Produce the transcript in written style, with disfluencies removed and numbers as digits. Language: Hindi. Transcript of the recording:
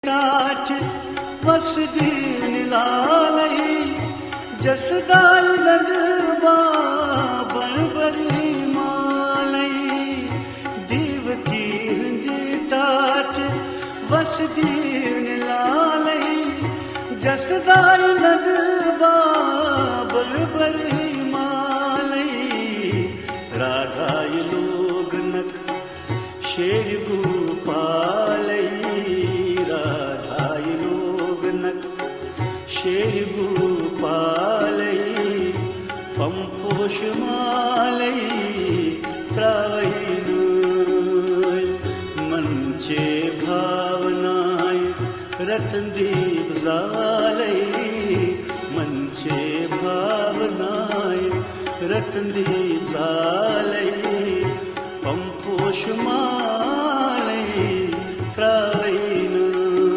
टाट वसदीन लालई जसदाल लगबा बरबरी मालई दीव की हिंदी टाट वसदीन लालई जसदाल लगबा बरबरी मालई राधाई लोग नक शेर गोपालई शेर गोपालई पंपोषमालई त्रावैनु मंचे भावनाय रत्नदीप जालई मंचे भावनाय रत्नदीप